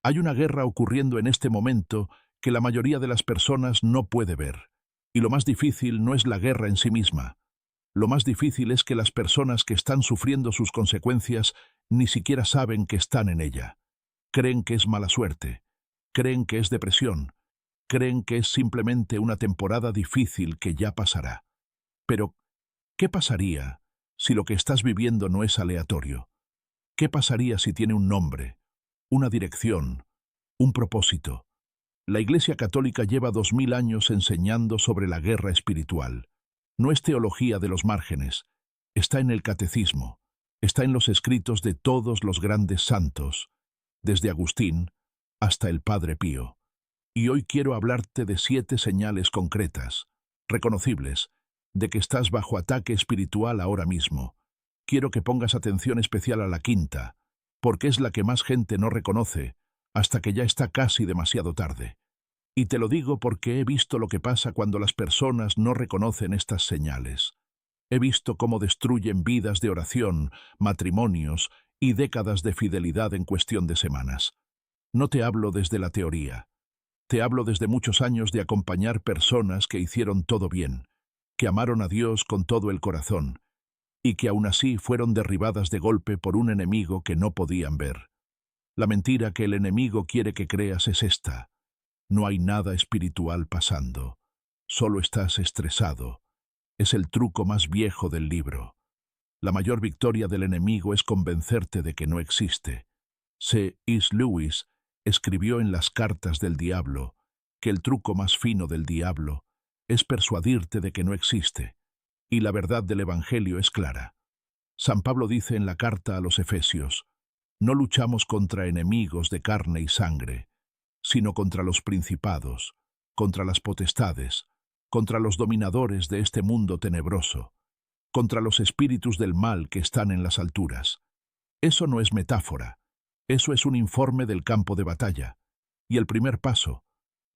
Hay una guerra ocurriendo en este momento que la mayoría de las personas no puede ver. Y lo más difícil no es la guerra en sí misma. Lo más difícil es que las personas que están sufriendo sus consecuencias ni siquiera saben que están en ella. Creen que es mala suerte, creen que es depresión, creen que es simplemente una temporada difícil que ya pasará. Pero, ¿qué pasaría si lo que estás viviendo no es aleatorio? ¿Qué pasaría si tiene un nombre, una dirección, un propósito? La Iglesia Católica lleva 2000 años enseñando sobre la guerra espiritual. No es teología de los márgenes, está en el catecismo, está en los escritos de todos los grandes santos, desde Agustín hasta el Padre Pío. Y hoy quiero hablarte de 7 señales concretas, reconocibles, de que estás bajo ataque espiritual ahora mismo. Quiero que pongas atención especial a la quinta, porque es la que más gente no reconoce, hasta que ya está casi demasiado tarde. Y te lo digo porque he visto lo que pasa cuando las personas no reconocen estas señales. He visto cómo destruyen vidas de oración, matrimonios y décadas de fidelidad en cuestión de semanas. No te hablo desde la teoría. Te hablo desde muchos años de acompañar personas que hicieron todo bien, que amaron a Dios con todo el corazón, y que aún así fueron derribadas de golpe por un enemigo que no podían ver. La mentira que el enemigo quiere que creas es esta: no hay nada espiritual pasando, solo estás estresado. Es el truco más viejo del libro. La mayor victoria del enemigo es convencerte de que no existe. C.S. Lewis escribió en Las cartas del diablo que el truco más fino del diablo es persuadirte de que no existe, y la verdad del Evangelio es clara. San Pablo dice en la carta a los Efesios: no luchamos contra enemigos de carne y sangre, sino contra los principados, contra las potestades, contra los dominadores de este mundo tenebroso, contra los espíritus del mal que están en las alturas. Eso no es metáfora, eso es un informe del campo de batalla. Y el primer paso,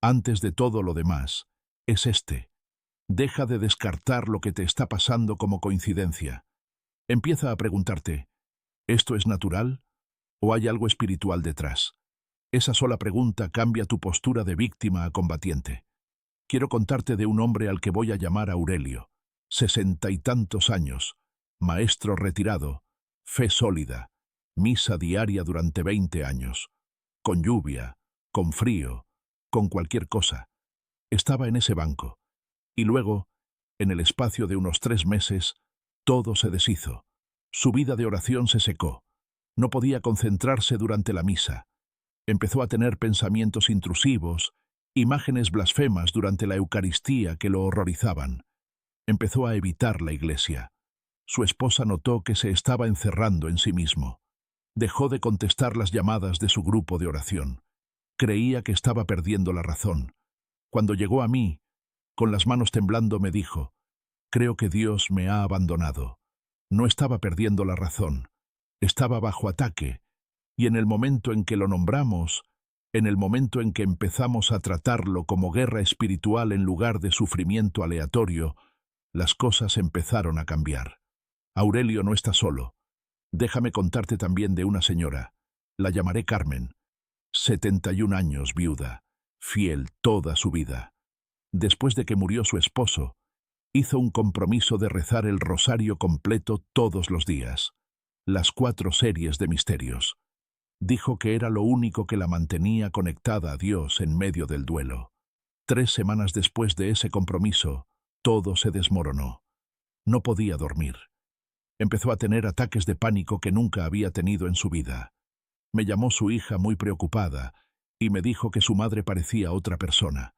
antes de todo lo demás, es este: deja de descartar lo que te está pasando como coincidencia. Empieza a preguntarte, ¿esto es natural o hay algo espiritual detrás? Esa sola pregunta cambia tu postura de víctima a combatiente. Quiero contarte de un hombre al que voy a llamar Aurelio, 60 y tantos años, maestro retirado, fe sólida, misa diaria durante 20 años, con lluvia, con frío, con cualquier cosa. Estaba en ese banco, y luego, en el espacio de unos 3 meses, todo se deshizo. Su vida de oración se secó. No podía concentrarse durante la misa. Empezó a tener pensamientos intrusivos, imágenes blasfemas durante la Eucaristía que lo horrorizaban. Empezó a evitar la iglesia. Su esposa notó que se estaba encerrando en sí mismo. Dejó de contestar las llamadas de su grupo de oración. Creía que estaba perdiendo la razón. Cuando llegó a mí, con las manos temblando, me dijo: creo que Dios me ha abandonado. No estaba perdiendo la razón. Estaba bajo ataque. Y en el momento en que lo nombramos, en el momento en que empezamos a tratarlo como guerra espiritual en lugar de sufrimiento aleatorio, las cosas empezaron a cambiar. Aurelio no está solo. Déjame contarte también de una señora. La llamaré Carmen. 71 años, viuda, fiel toda su vida. Después de que murió su esposo, hizo un compromiso de rezar el rosario completo todos los días, las 4 series de misterios. Dijo que era lo único que la mantenía conectada a Dios en medio del duelo. 3 semanas después de ese compromiso, todo se desmoronó. No podía dormir. Empezó a tener ataques de pánico que nunca había tenido en su vida. Me llamó su hija muy preocupada y me dijo que su madre parecía otra persona.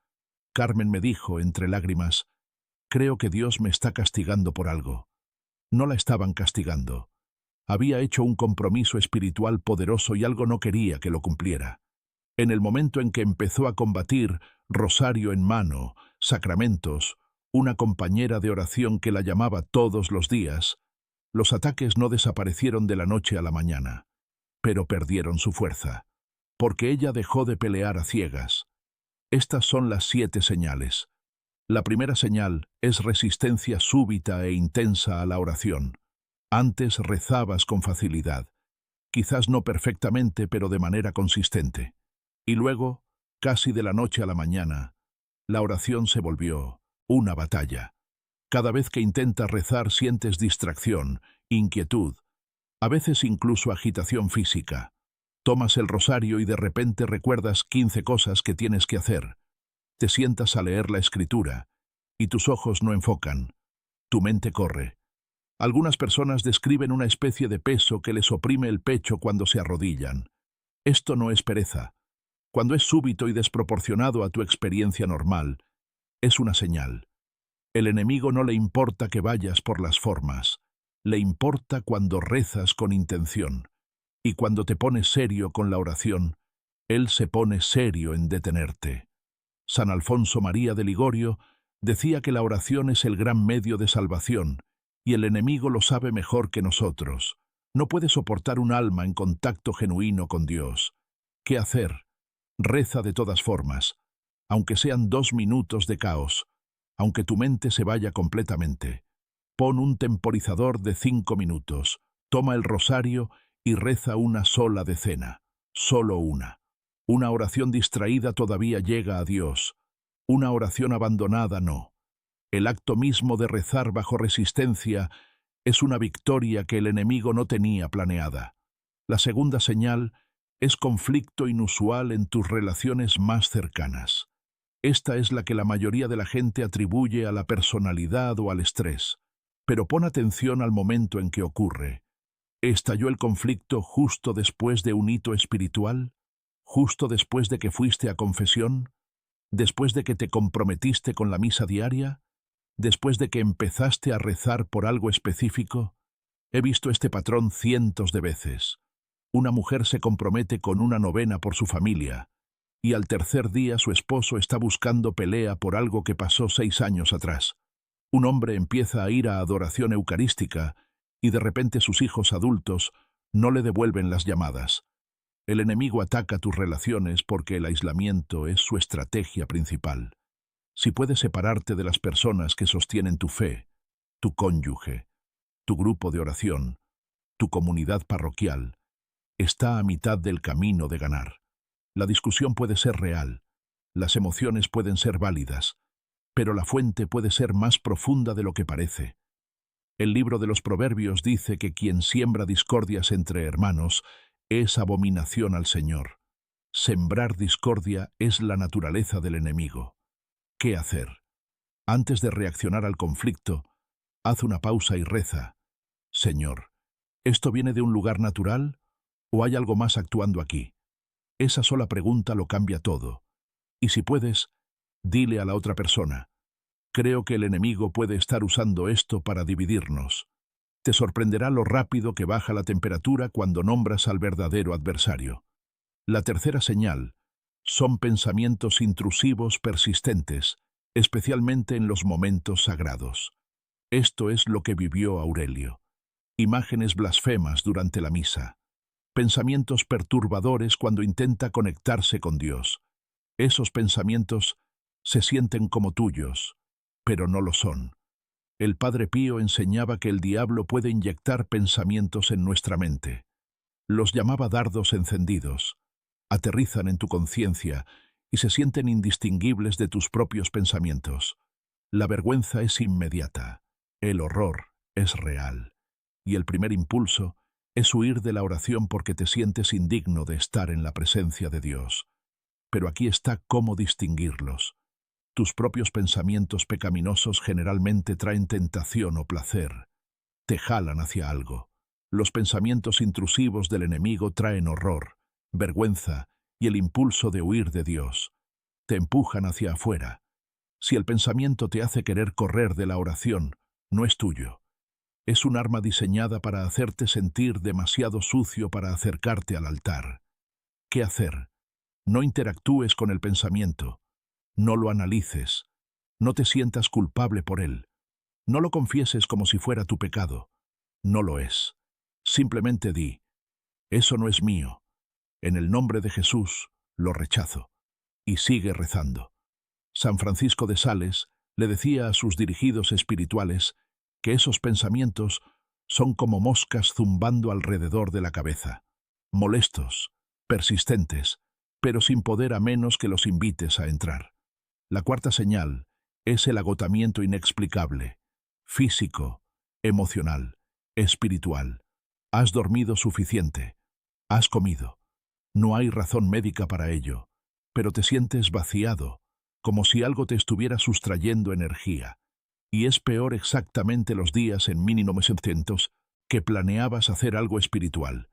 Carmen me dijo, entre lágrimas: creo que Dios me está castigando por algo. No la estaban castigando. Había hecho un compromiso espiritual poderoso y algo no quería que lo cumpliera. En el momento en que empezó a combatir, rosario en mano, sacramentos, una compañera de oración que la llamaba todos los días, los ataques no desaparecieron de la noche a la mañana, pero perdieron su fuerza, porque ella dejó de pelear a ciegas. Estas son las 7 señales. La primera señal es resistencia súbita e intensa a la oración. Antes rezabas con facilidad, quizás no perfectamente, pero de manera consistente. Y luego, casi de la noche a la mañana, la oración se volvió una batalla. Cada vez que intentas rezar sientes distracción, inquietud, a veces incluso agitación física. Tomas el rosario y de repente recuerdas 15 cosas que tienes que hacer. Te sientas a leer la escritura, y tus ojos no enfocan. Tu mente corre. Algunas personas describen una especie de peso que les oprime el pecho cuando se arrodillan. Esto no es pereza. Cuando es súbito y desproporcionado a tu experiencia normal, es una señal. El enemigo no le importa que vayas por las formas. Le importa cuando rezas con intención. Y cuando te pones serio con la oración, él se pone serio en detenerte. San Alfonso María de Ligorio decía que la oración es el gran medio de salvación, y el enemigo lo sabe mejor que nosotros. No puede soportar un alma en contacto genuino con Dios. ¿Qué hacer? Reza de todas formas, aunque sean 2 minutos de caos, aunque tu mente se vaya completamente. Pon un temporizador de 5 minutos, toma el rosario y reza una sola decena, solo una. Una oración distraída todavía llega a Dios, una oración abandonada no. El acto mismo de rezar bajo resistencia es una victoria que el enemigo no tenía planeada. La segunda señal es conflicto inusual en tus relaciones más cercanas. Esta es la que la mayoría de la gente atribuye a la personalidad o al estrés. Pero pon atención al momento en que ocurre. ¿Estalló el conflicto justo después de un hito espiritual? ¿Justo después de que fuiste a confesión? ¿Después de que te comprometiste con la misa diaria? ¿Después de que empezaste a rezar por algo específico? He visto este patrón cientos de veces. Una mujer se compromete con una novena por su familia, y al tercer día su esposo está buscando pelea por algo que pasó 6 años atrás. Un hombre empieza a ir a adoración eucarística, y de repente sus hijos adultos no le devuelven las llamadas. El enemigo ataca tus relaciones porque el aislamiento es su estrategia principal. Si puedes separarte de las personas que sostienen tu fe, tu cónyuge, tu grupo de oración, tu comunidad parroquial, está a mitad del camino de ganar. La discusión puede ser real, las emociones pueden ser válidas, pero la fuente puede ser más profunda de lo que parece. El libro de los Proverbios dice que quien siembra discordias entre hermanos es abominación al Señor. Sembrar discordia es la naturaleza del enemigo. ¿Qué hacer? Antes de reaccionar al conflicto, haz una pausa y reza. Señor, ¿esto viene de un lugar natural o hay algo más actuando aquí? Esa sola pregunta lo cambia todo. Y si puedes, dile a la otra persona: creo que el enemigo puede estar usando esto para dividirnos. Te sorprenderá lo rápido que baja la temperatura cuando nombras al verdadero adversario. La tercera señal son pensamientos intrusivos persistentes, especialmente en los momentos sagrados. Esto es lo que vivió Aurelio. Imágenes blasfemas durante la misa. Pensamientos perturbadores cuando intenta conectarse con Dios. Esos pensamientos se sienten como tuyos, pero no lo son. El Padre Pío enseñaba que el diablo puede inyectar pensamientos en nuestra mente. Los llamaba dardos encendidos. Aterrizan en tu conciencia y se sienten indistinguibles de tus propios pensamientos. La vergüenza es inmediata, el horror es real, y el primer impulso es huir de la oración porque te sientes indigno de estar en la presencia de Dios. Pero aquí está cómo distinguirlos. Tus propios pensamientos pecaminosos generalmente traen tentación o placer. Te jalan hacia algo. Los pensamientos intrusivos del enemigo traen horror, vergüenza y el impulso de huir de Dios. Te empujan hacia afuera. Si el pensamiento te hace querer correr de la oración, no es tuyo. Es un arma diseñada para hacerte sentir demasiado sucio para acercarte al altar. ¿Qué hacer? No interactúes con el pensamiento. No lo analices. No te sientas culpable por él. No lo confieses como si fuera tu pecado. No lo es. Simplemente di: eso no es mío. En el nombre de Jesús, lo rechazo. Y sigue rezando. San Francisco de Sales le decía a sus dirigidos espirituales que esos pensamientos son como moscas zumbando alrededor de la cabeza. Molestos, persistentes, pero sin poder a menos que los invites a entrar. La cuarta señal es el agotamiento inexplicable, físico, emocional, espiritual. Has dormido suficiente, has comido. No hay razón médica para ello, pero te sientes vaciado, como si algo te estuviera sustrayendo energía. Y es peor exactamente los días en 1900 que planeabas hacer algo espiritual.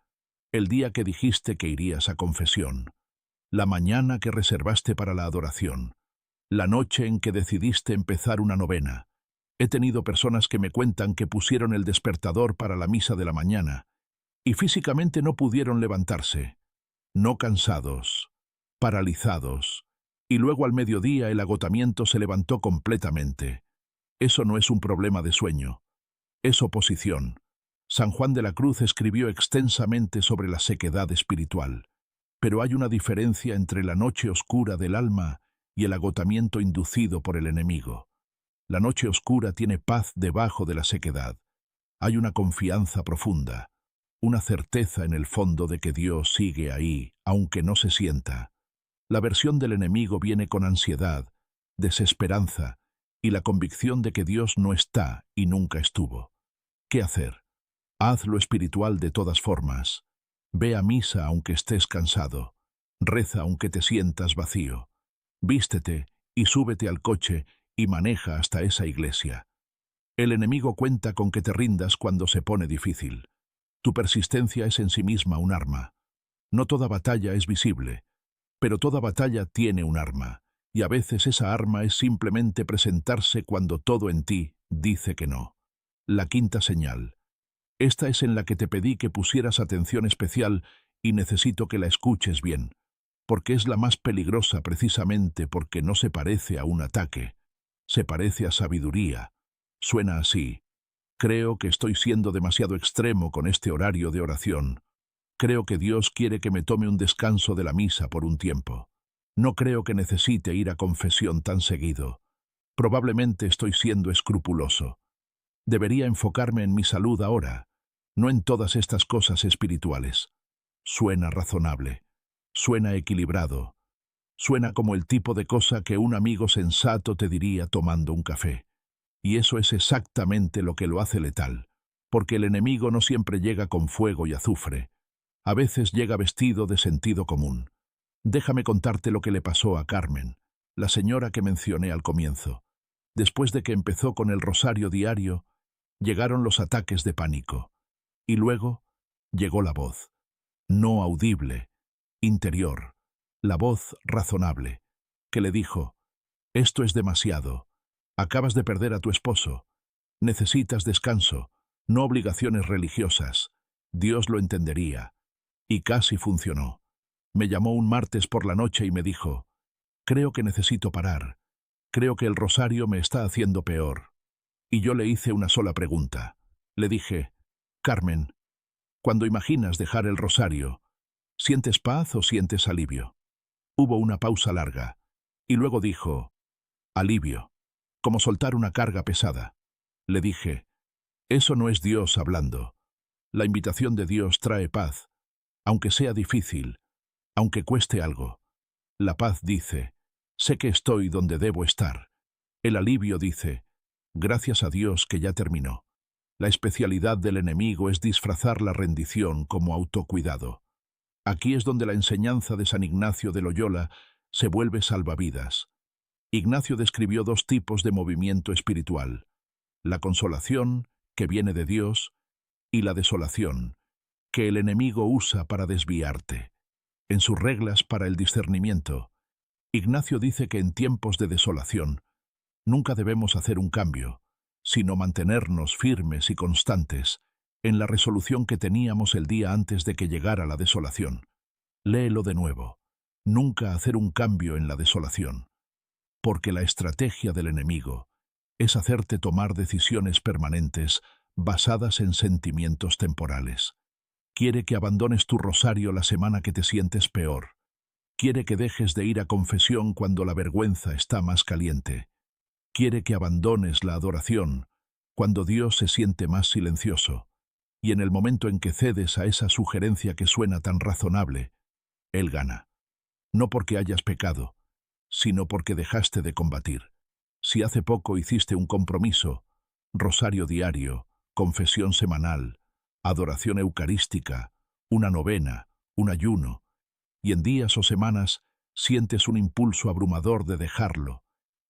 El día que dijiste que irías a confesión. La mañana que reservaste para la adoración. La noche en que decidiste empezar una novena. He tenido personas que me cuentan que pusieron el despertador para la misa de la mañana y físicamente no pudieron levantarse. No cansados, paralizados, y luego al mediodía el agotamiento se levantó completamente. Eso no es un problema de sueño, es oposición. San Juan de la Cruz escribió extensamente sobre la sequedad espiritual, pero hay una diferencia entre la noche oscura del alma y el agotamiento inducido por el enemigo. La noche oscura tiene paz debajo de la sequedad. Hay una confianza profunda, una certeza en el fondo de que Dios sigue ahí, aunque no se sienta. La versión del enemigo viene con ansiedad, desesperanza y la convicción de que Dios no está y nunca estuvo. ¿Qué hacer? Haz lo espiritual de todas formas. Ve a misa aunque estés cansado. Reza aunque te sientas vacío. Vístete y súbete al coche y maneja hasta esa iglesia. El enemigo cuenta con que te rindas cuando se pone difícil. Tu persistencia es en sí misma un arma. No toda batalla es visible, pero toda batalla tiene un arma, y a veces esa arma es simplemente presentarse cuando todo en ti dice que no. La quinta señal. Esta es en la que te pedí que pusieras atención especial y necesito que la escuches bien, porque es la más peligrosa precisamente porque no se parece a un ataque, se parece a sabiduría. Suena así. Creo que estoy siendo demasiado extremo con este horario de oración. Creo que Dios quiere que me tome un descanso de la misa por un tiempo. No creo que necesite ir a confesión tan seguido. Probablemente estoy siendo escrupuloso. Debería enfocarme en mi salud ahora, no en todas estas cosas espirituales. Suena razonable. Suena equilibrado. Suena como el tipo de cosa que un amigo sensato te diría tomando un café. Y eso es exactamente lo que lo hace letal, porque el enemigo no siempre llega con fuego y azufre. A veces llega vestido de sentido común. Déjame contarte lo que le pasó a Carmen, la señora que mencioné al comienzo. Después de que empezó con el rosario diario, llegaron los ataques de pánico. Y luego llegó la voz, no audible, interior, la voz razonable, que le dijo, esto es demasiado, acabas de perder a tu esposo, necesitas descanso, no obligaciones religiosas, Dios lo entendería. Y casi funcionó. Me llamó un martes por la noche y me dijo, creo que necesito parar, creo que el rosario me está haciendo peor. Y yo le hice una sola pregunta. Le dije, Carmen, cuando imaginas dejar el rosario, ¿sientes paz o sientes alivio? Hubo una pausa larga, y luego dijo, alivio, como soltar una carga pesada. Le dije, eso no es Dios hablando. La invitación de Dios trae paz, aunque sea difícil, aunque cueste algo. La paz dice, sé que estoy donde debo estar. El alivio dice, gracias a Dios que ya terminó. La especialidad del enemigo es disfrazar la rendición como autocuidado. Aquí es donde la enseñanza de San Ignacio de Loyola se vuelve salvavidas. Ignacio describió dos tipos de movimiento espiritual: la consolación, que viene de Dios, y la desolación, que el enemigo usa para desviarte. En sus reglas para el discernimiento, Ignacio dice que en tiempos de desolación nunca debemos hacer un cambio, sino mantenernos firmes y constantes en la resolución que teníamos el día antes de que llegara la desolación. Léelo de nuevo. Nunca hacer un cambio en la desolación. Porque la estrategia del enemigo es hacerte tomar decisiones permanentes basadas en sentimientos temporales. Quiere que abandones tu rosario la semana que te sientes peor. Quiere que dejes de ir a confesión cuando la vergüenza está más caliente. Quiere que abandones la adoración cuando Dios se siente más silencioso. Y en el momento en que cedes a esa sugerencia que suena tan razonable, Él gana. no porque hayas pecado, sino porque dejaste de combatir. Si hace poco hiciste un compromiso, rosario diario, confesión semanal, adoración eucarística, una novena, un ayuno, y en días o semanas sientes un impulso abrumador de dejarlo,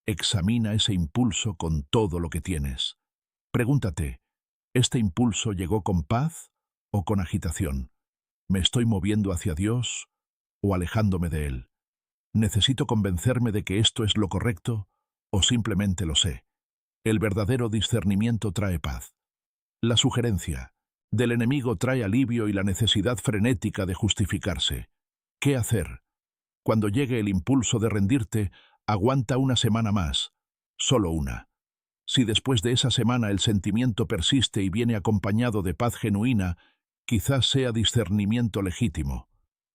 examina ese impulso con todo lo que tienes. Pregúntate, ¿este impulso llegó con paz o con agitación? ¿Me estoy moviendo hacia Dios o alejándome de Él? ¿Necesito convencerme de que esto es lo correcto o simplemente lo sé? El verdadero discernimiento trae paz. La sugerencia del enemigo trae alivio y la necesidad frenética de justificarse. ¿Qué hacer? Cuando llegue el impulso de rendirte, aguanta una semana más, solo una. Si después de esa semana el sentimiento persiste y viene acompañado de paz genuina, quizás sea discernimiento legítimo.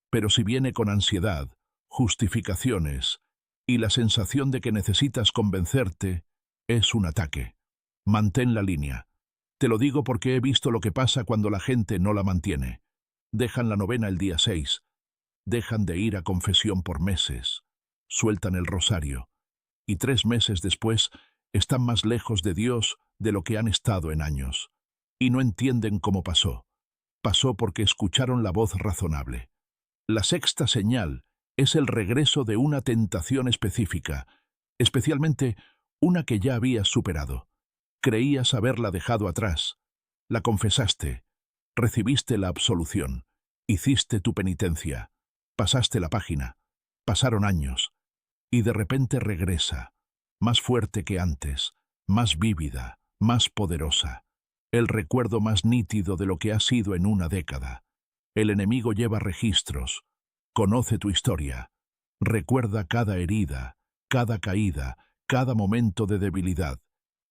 Pero si viene con ansiedad, justificaciones y la sensación de que necesitas convencerte, es un ataque. Mantén la línea. Te lo digo porque he visto lo que pasa cuando la gente no la mantiene. Dejan la novena el día 6, dejan de ir a confesión por meses, sueltan el rosario, y 3 meses después están más lejos de Dios de lo que han estado en años. Y no entienden cómo pasó. Pasó porque escucharon la voz razonable. La sexta señal es el regreso de una tentación específica, especialmente una que ya habías superado. Creías haberla dejado atrás, la confesaste, recibiste la absolución, hiciste tu penitencia, pasaste la página, pasaron años, y de repente regresa, más fuerte que antes, más vívida, más poderosa, el recuerdo más nítido de lo que ha sido en una década. El enemigo lleva registros, conoce tu historia, recuerda cada herida, cada caída, cada momento de debilidad,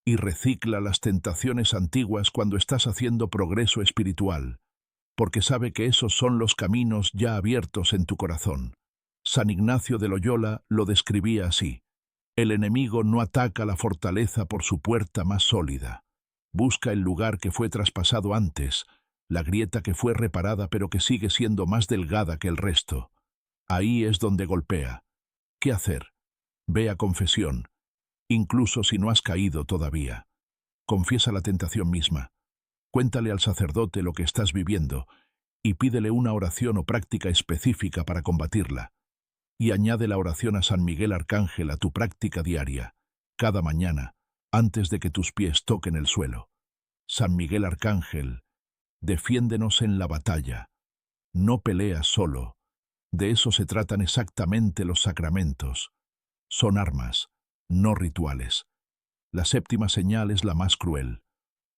y recicla las tentaciones antiguas cuando estás haciendo progreso espiritual, porque sabe que esos son los caminos ya abiertos en tu corazón. San Ignacio de Loyola lo describía así: el enemigo no ataca la fortaleza por su puerta más sólida. Busca el lugar que fue traspasado antes, la grieta que fue reparada pero que sigue siendo más delgada que el resto. Ahí es donde golpea. ¿Qué hacer? Ve a confesión, incluso si no has caído todavía. Confiesa la tentación misma. Cuéntale al sacerdote lo que estás viviendo y pídele una oración o práctica específica para combatirla. Y añade la oración a San Miguel Arcángel a tu práctica diaria, cada mañana, antes de que tus pies toquen el suelo. San Miguel Arcángel, defiéndenos en la batalla. No peleas solo. De eso se tratan exactamente los sacramentos. Son armas, no rituales. La séptima señal es la más cruel.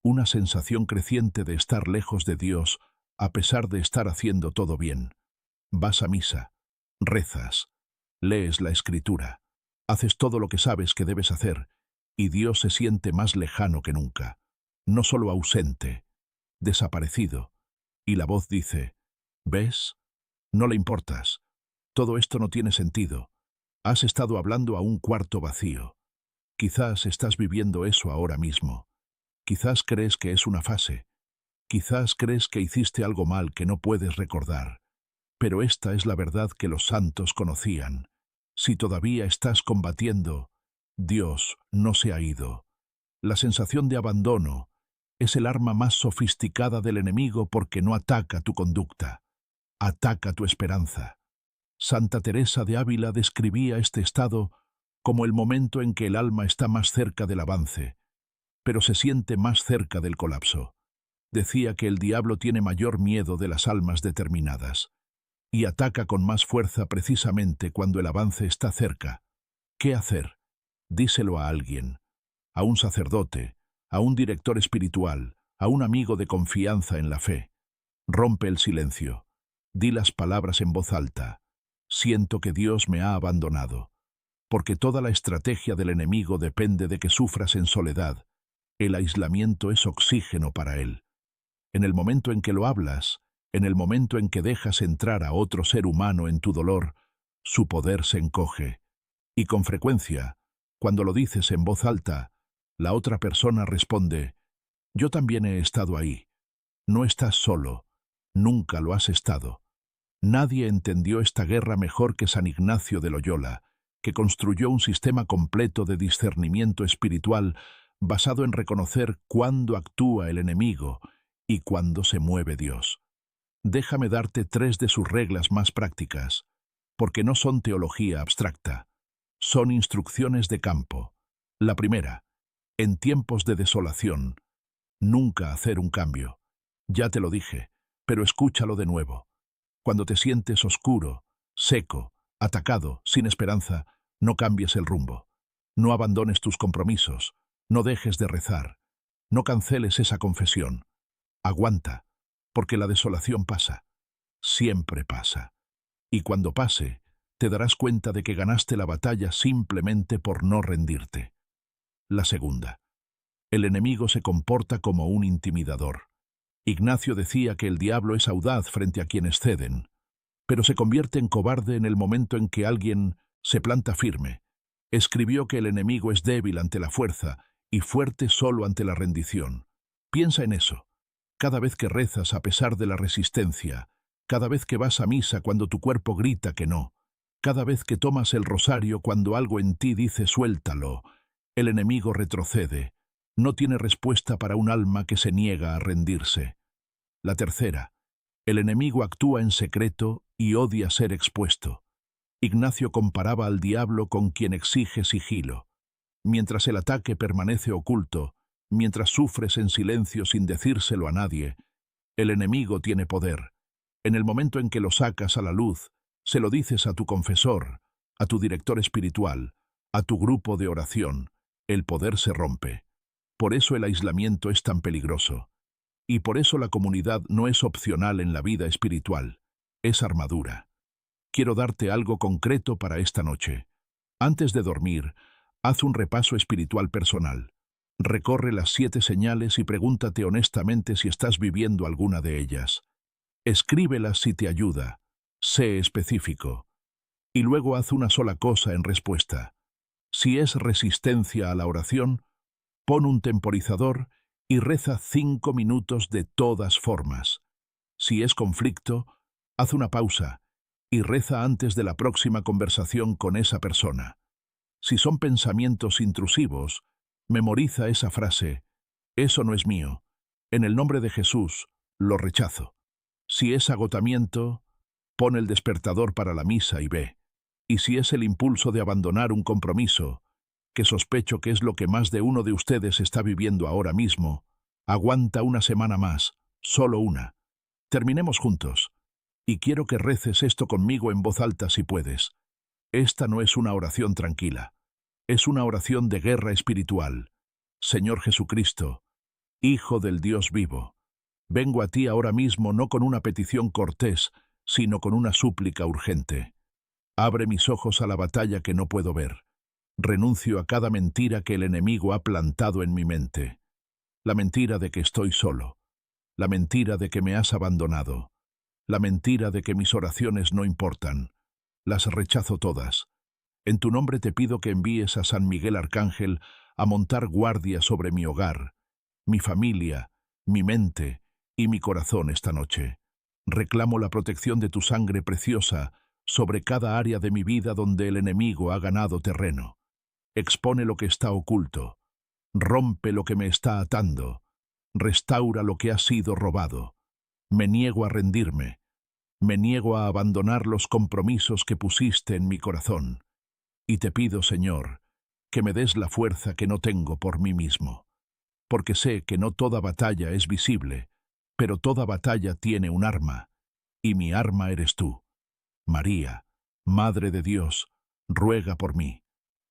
Una sensación creciente de estar lejos de Dios a pesar de estar haciendo todo bien. Vas a misa, rezas, lees la Escritura, haces todo lo que sabes que debes hacer, y Dios se siente más lejano que nunca. No solo ausente, desaparecido. Y la voz dice: ¿ves? No le importas. Todo esto no tiene sentido. Has estado hablando a un cuarto vacío. Quizás estás viviendo eso ahora mismo. Quizás crees que es una fase. Quizás crees que hiciste algo mal que no puedes recordar. Pero esta es la verdad que los santos conocían. Si todavía estás combatiendo, Dios no se ha ido. La sensación de abandono es el arma más sofisticada del enemigo porque no ataca tu conducta, ataca tu esperanza. Santa Teresa de Ávila describía este estado como el momento en que el alma está más cerca del avance, pero se siente más cerca del colapso. Decía que el diablo tiene mayor miedo de las almas determinadas y ataca con más fuerza precisamente cuando el avance está cerca. ¿Qué hacer? Díselo a alguien, a un sacerdote, a un director espiritual, a un amigo de confianza en la fe. Rompe el silencio. Di las palabras en voz alta. Siento que Dios me ha abandonado. Porque toda la estrategia del enemigo depende de que sufras en soledad. El aislamiento es oxígeno para él. En el momento en que lo hablas, en el momento en que dejas entrar a otro ser humano en tu dolor, su poder se encoge. Y con frecuencia, cuando lo dices en voz alta, la otra persona responde: yo también he estado ahí. No estás solo. Nunca lo has estado. Nadie entendió esta guerra mejor que San Ignacio de Loyola, que construyó un sistema completo de discernimiento espiritual basado en reconocer cuándo actúa el enemigo y cuándo se mueve Dios. Déjame darte 3 de sus reglas más prácticas, porque no son teología abstracta, son instrucciones de campo. La primera, en tiempos de desolación, nunca hacer un cambio. Ya te lo dije, pero escúchalo de nuevo. Cuando te sientes oscuro, seco, atacado, sin esperanza, no cambies el rumbo. No abandones tus compromisos, no dejes de rezar, no canceles esa confesión. Aguanta, porque la desolación pasa, siempre pasa. Y cuando pase, te darás cuenta de que ganaste la batalla simplemente por no rendirte. La segunda, el enemigo se comporta como un intimidador. Ignacio decía que el diablo es audaz frente a quienes ceden, pero se convierte en cobarde en el momento en que alguien se planta firme. Escribió que el enemigo es débil ante la fuerza y fuerte solo ante la rendición. Piensa en eso. Cada vez que rezas a pesar de la resistencia, cada vez que vas a misa cuando tu cuerpo grita que no, cada vez que tomas el rosario cuando algo en ti dice suéltalo, el enemigo retrocede. No tiene respuesta para un alma que se niega a rendirse. La tercera, el enemigo actúa en secreto y odia ser expuesto. Ignacio comparaba al diablo con quien exige sigilo. Mientras el ataque permanece oculto, mientras sufres en silencio sin decírselo a nadie, el enemigo tiene poder. En el momento en que lo sacas a la luz, se lo dices a tu confesor, a tu director espiritual, a tu grupo de oración, el poder se rompe. Por eso el aislamiento es tan peligroso. Y por eso la comunidad no es opcional en la vida espiritual, es armadura. Quiero darte algo concreto para esta noche. Antes de dormir, haz un repaso espiritual personal. Recorre las 7 señales y pregúntate honestamente si estás viviendo alguna de ellas. Escríbelas si te ayuda. Sé específico. Y luego haz una sola cosa en respuesta. Si es resistencia a la oración, pon un temporizador y reza 5 minutos de todas formas. Si es conflicto, haz una pausa y reza antes de la próxima conversación con esa persona. Si son pensamientos intrusivos, memoriza esa frase: eso no es mío. En el nombre de Jesús, lo rechazo. Si es agotamiento, pon el despertador para la misa y ve. Y si es el impulso de abandonar un compromiso, que sospecho que es lo que más de uno de ustedes está viviendo ahora mismo, aguanta una semana más, solo una. Terminemos juntos. Y quiero que reces esto conmigo en voz alta si puedes. Esta no es una oración tranquila. Es una oración de guerra espiritual. Señor Jesucristo, Hijo del Dios vivo, vengo a ti ahora mismo no con una petición cortés, sino con una súplica urgente. Abre mis ojos a la batalla que no puedo ver. Renuncio a cada mentira que el enemigo ha plantado en mi mente. La mentira de que estoy solo. La mentira de que me has abandonado. La mentira de que mis oraciones no importan. Las rechazo todas. En tu nombre te pido que envíes a San Miguel Arcángel a montar guardia sobre mi hogar, mi familia, mi mente y mi corazón esta noche. Reclamo la protección de tu sangre preciosa sobre cada área de mi vida donde el enemigo ha ganado terreno. Expone lo que está oculto. Rompe lo que me está atando. Restaura lo que ha sido robado. Me niego a rendirme. Me niego a abandonar los compromisos que pusiste en mi corazón. Y te pido, Señor, que me des la fuerza que no tengo por mí mismo. Porque sé que no toda batalla es visible, pero toda batalla tiene un arma, y mi arma eres tú. María, Madre de Dios, ruega por mí.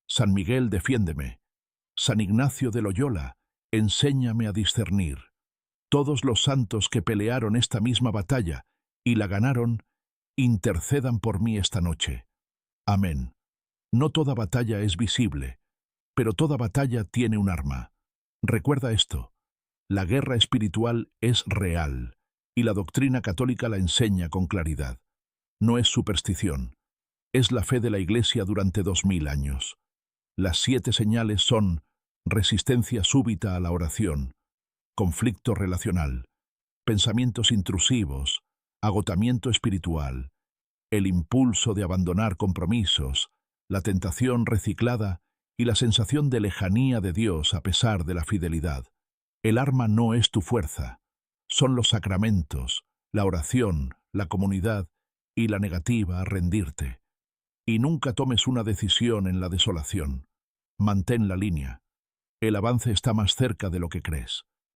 San Miguel, defiéndeme. San Ignacio de Loyola, enséñame a discernir. Todos los santos que pelearon esta misma batalla y la ganaron, intercedan por mí esta noche. Amén. No toda batalla es visible, pero toda batalla tiene un arma. Recuerda esto, la guerra espiritual es real, y la doctrina católica la enseña con claridad. No es superstición, es la fe de la Iglesia durante 2000 años. Las 7 señales son resistencia súbita a la oración, conflicto relacional, pensamientos intrusivos, agotamiento espiritual, el impulso de abandonar compromisos, la tentación reciclada y la sensación de lejanía de Dios a pesar de la fidelidad. El arma no es tu fuerza, son los sacramentos, la oración, la comunidad y la negativa a rendirte. Y nunca tomes una decisión en la desolación. Mantén la línea. El avance está más cerca de lo que crees.